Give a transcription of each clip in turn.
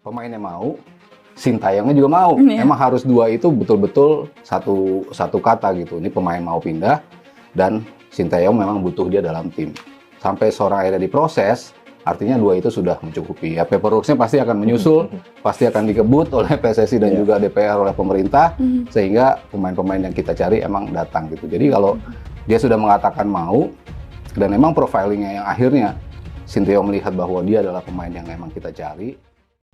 pemainnya mau, Sintayongnya juga mau. Iya. Emang harus dua itu betul-betul satu kata gitu. Ini pemain mau pindah dan Sintayong memang butuh dia dalam tim. Sampai seorang akhirnya diproses, artinya dua itu sudah mencukupi. Ya, paperwork-nya pasti akan menyusul, pasti akan dikebut oleh PSSI dan juga DPR oleh pemerintah, sehingga pemain-pemain yang kita cari emang datang gitu. Jadi kalau dia sudah mengatakan mau, dan memang profilingnya yang akhirnya Sintayong melihat bahwa dia adalah pemain yang memang kita cari.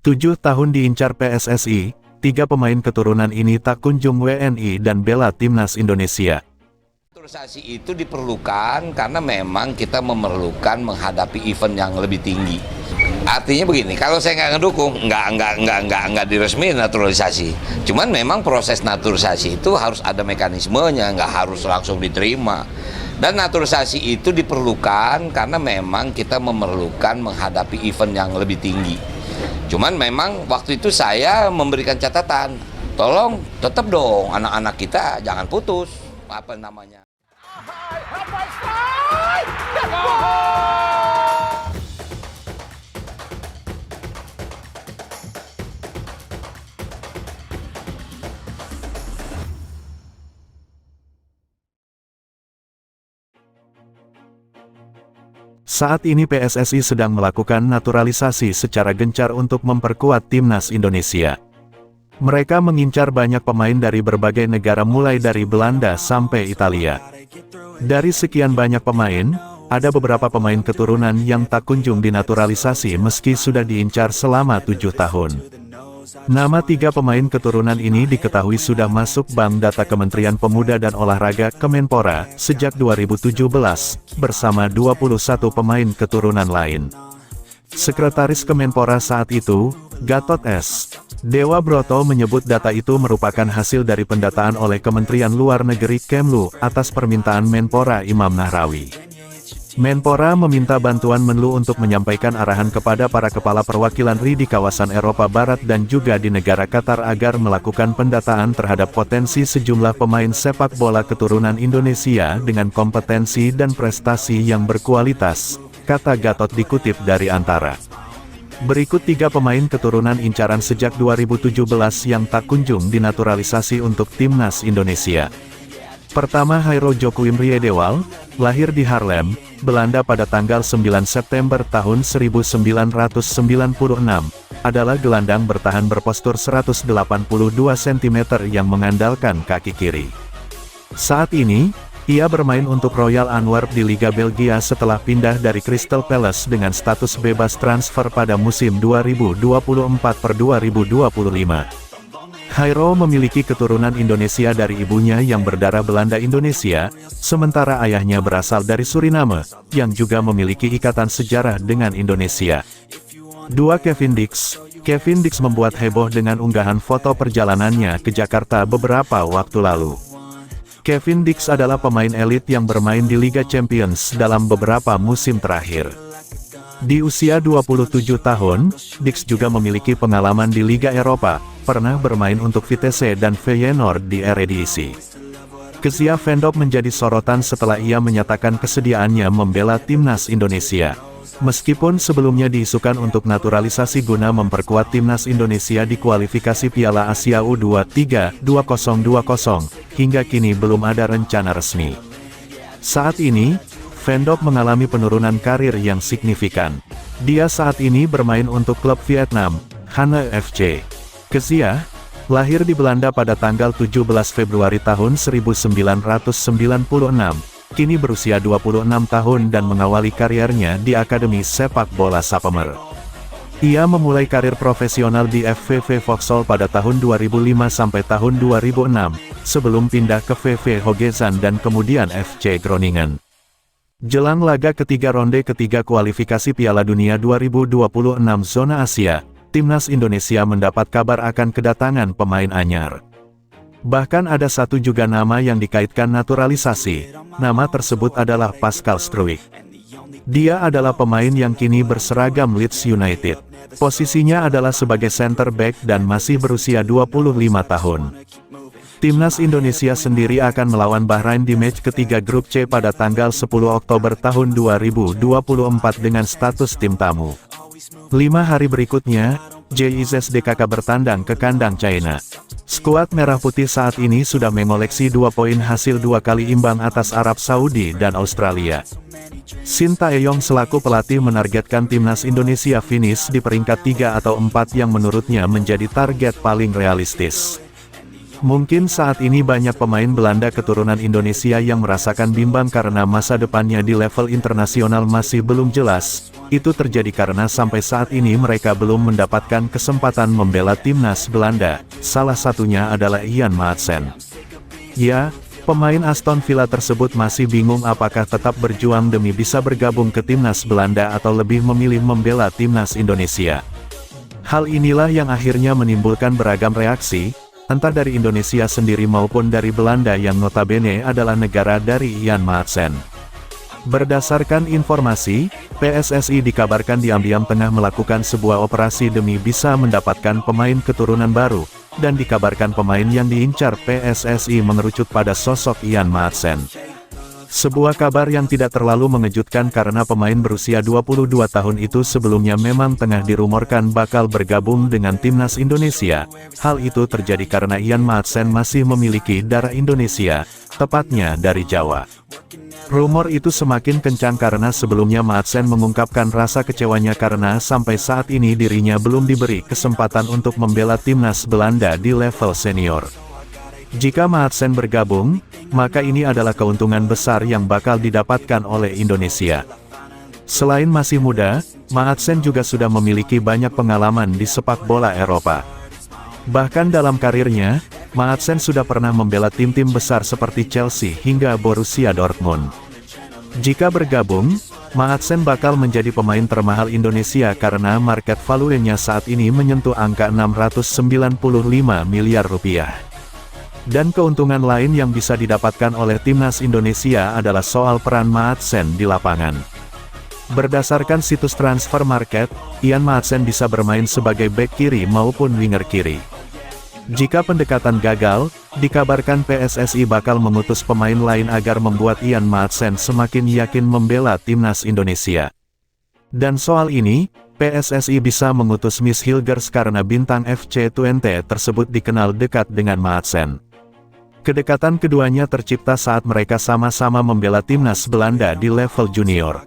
7 tahun diincar PSSI, 3 pemain keturunan ini tak kunjung WNI dan bela timnas Indonesia. Naturalisasi itu diperlukan karena memang kita memerlukan menghadapi event yang lebih tinggi. Artinya begini, kalau saya nggak ngedukung, nggak diresmiin naturalisasi. Cuman memang proses naturalisasi itu harus ada mekanismenya, nggak harus langsung diterima. Dan naturalisasi itu diperlukan karena memang kita memerlukan menghadapi event yang lebih tinggi. Cuman memang waktu itu saya memberikan catatan, tolong tetap dong anak-anak kita jangan putus, apa namanya. Saat ini PSSI sedang melakukan naturalisasi secara gencar untuk memperkuat timnas Indonesia. Mereka mengincar banyak pemain dari berbagai negara mulai dari Belanda sampai Italia. Dari sekian banyak pemain, ada beberapa pemain keturunan yang tak kunjung dinaturalisasi meski sudah diincar selama 7 tahun. Nama 3 pemain keturunan ini diketahui sudah masuk Bank Data Kementerian Pemuda dan Olahraga Kemenpora sejak 2017, bersama 21 pemain keturunan lain. Sekretaris Kemenpora saat itu, Gatot S. Dewa Broto menyebut data itu merupakan hasil dari pendataan oleh Kementerian Luar Negeri Kemlu atas permintaan Menpora Imam Nahrawi. Menpora meminta bantuan Menlu untuk menyampaikan arahan kepada para kepala perwakilan RI di kawasan Eropa Barat dan juga di negara Qatar agar melakukan pendataan terhadap potensi sejumlah pemain sepak bola keturunan Indonesia dengan kompetensi dan prestasi yang berkualitas, kata Gatot dikutip dari Antara. Berikut 3 pemain keturunan incaran sejak 2017 yang tak kunjung dinaturalisasi untuk timnas Indonesia. Pertama, Hairo Jokuim Riedewal, lahir di Haarlem, Belanda pada tanggal 9 September tahun 1996, adalah gelandang bertahan berpostur 182 cm yang mengandalkan kaki kiri. Saat ini, ia bermain untuk Royal Antwerp di Liga Belgia setelah pindah dari Crystal Palace dengan status bebas transfer pada musim 2024-2025. Hairo memiliki keturunan Indonesia dari ibunya yang berdarah Belanda Indonesia, sementara ayahnya berasal dari Suriname, yang juga memiliki ikatan sejarah dengan Indonesia. 2. Kevin Dix membuat heboh dengan unggahan foto perjalanannya ke Jakarta beberapa waktu lalu. Kevin Dix adalah pemain elit yang bermain di Liga Champions dalam beberapa musim terakhir. Di usia 27 tahun, Dix juga memiliki pengalaman di Liga Eropa, pernah bermain untuk Vitesse dan Feyenoord di Eredivisie. Kezia Vendop menjadi sorotan setelah ia menyatakan kesediaannya membela timnas Indonesia. Meskipun sebelumnya diisukan untuk naturalisasi guna memperkuat timnas Indonesia di kualifikasi Piala Asia U23 2020, hingga kini belum ada rencana resmi. Saat ini, Vendop mengalami penurunan karir yang signifikan. Dia saat ini bermain untuk klub Vietnam, Hana FC. Kezia, lahir di Belanda pada tanggal 17 Februari tahun 1996, kini berusia 26 tahun dan mengawali karirnya di Akademi Sepak Bola Sapemer. Ia memulai karir profesional di FVV Vauxhall pada tahun 2005 sampai tahun 2006, sebelum pindah ke VV Hogezan dan kemudian FC Groningen. Jelang laga ketiga ronde ketiga kualifikasi Piala Dunia 2026 zona Asia, timnas Indonesia mendapat kabar akan kedatangan pemain anyar. Bahkan ada satu juga nama yang dikaitkan naturalisasi, nama tersebut adalah Pascal Struijk. Dia adalah pemain yang kini berseragam Leeds United. Posisinya adalah sebagai center back dan masih berusia 25 tahun. Timnas Indonesia sendiri akan melawan Bahrain di match ketiga grup C pada tanggal 10 Oktober tahun 2024 dengan status tim tamu. 5 hari berikutnya, JIZSDKK bertandang ke kandang China. Skuad Merah Putih saat ini sudah mengoleksi 2 poin hasil 2 kali imbang atas Arab Saudi dan Australia. Shin Tae-yong selaku pelatih menargetkan timnas Indonesia finish di peringkat 3 atau 4 yang menurutnya menjadi target paling realistis. Mungkin saat ini banyak pemain Belanda keturunan Indonesia yang merasakan bimbang karena masa depannya di level internasional masih belum jelas. Itu terjadi karena sampai saat ini mereka belum mendapatkan kesempatan membela timnas Belanda. Salah satunya adalah Ian Maatsen. Ya, pemain Aston Villa tersebut masih bingung apakah tetap berjuang demi bisa bergabung ke timnas Belanda atau lebih memilih membela timnas Indonesia. Hal inilah yang akhirnya menimbulkan beragam reaksi, entah dari Indonesia sendiri maupun dari Belanda yang notabene adalah negara dari Ian Maatsen. Berdasarkan informasi, PSSI dikabarkan diam-diam tengah melakukan sebuah operasi demi bisa mendapatkan pemain keturunan baru, dan dikabarkan pemain yang diincar PSSI mengerucut pada sosok Ian Maatsen. Sebuah kabar yang tidak terlalu mengejutkan karena pemain berusia 22 tahun itu sebelumnya memang tengah dirumorkan bakal bergabung dengan timnas Indonesia. Hal itu terjadi karena Ian Maatsen masih memiliki darah Indonesia, tepatnya dari Jawa. Rumor itu semakin kencang karena sebelumnya Maatsen mengungkapkan rasa kecewanya karena sampai saat ini dirinya belum diberi kesempatan untuk membela timnas Belanda di level senior. Jika Maatsen bergabung, maka ini adalah keuntungan besar yang bakal didapatkan oleh Indonesia. Selain masih muda, Maatsen juga sudah memiliki banyak pengalaman di sepak bola Eropa. Bahkan dalam karirnya, Maatsen sudah pernah membela tim-tim besar seperti Chelsea hingga Borussia Dortmund. Jika bergabung, Maatsen bakal menjadi pemain termahal Indonesia karena market value-nya saat ini menyentuh angka 695 miliar rupiah. Dan keuntungan lain yang bisa didapatkan oleh timnas Indonesia adalah soal peran Maatsen di lapangan. Berdasarkan situs transfer market, Ian Maatsen bisa bermain sebagai bek kiri maupun winger kiri. Jika pendekatan gagal, dikabarkan PSSI bakal mengutus pemain lain agar membuat Ian Maatsen semakin yakin membela timnas Indonesia. Dan soal ini, PSSI bisa mengutus Miss Hilgers karena bintang FC Twente tersebut dikenal dekat dengan Maatsen. Kedekatan keduanya tercipta saat mereka sama-sama membela timnas Belanda di level junior.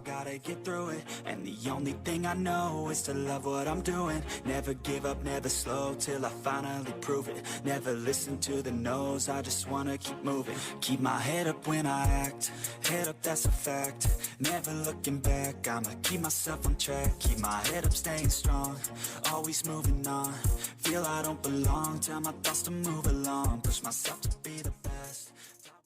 I know is to love what I'm doing. Never give up, never slow till I finally prove it. Never listen to the no's, I just wanna keep moving. Keep my head up when I act, head up that's a fact. Never looking back, I'ma keep myself on track. Keep my head up staying strong, always moving on. Feel I don't belong, tell my thoughts to move along. Push myself to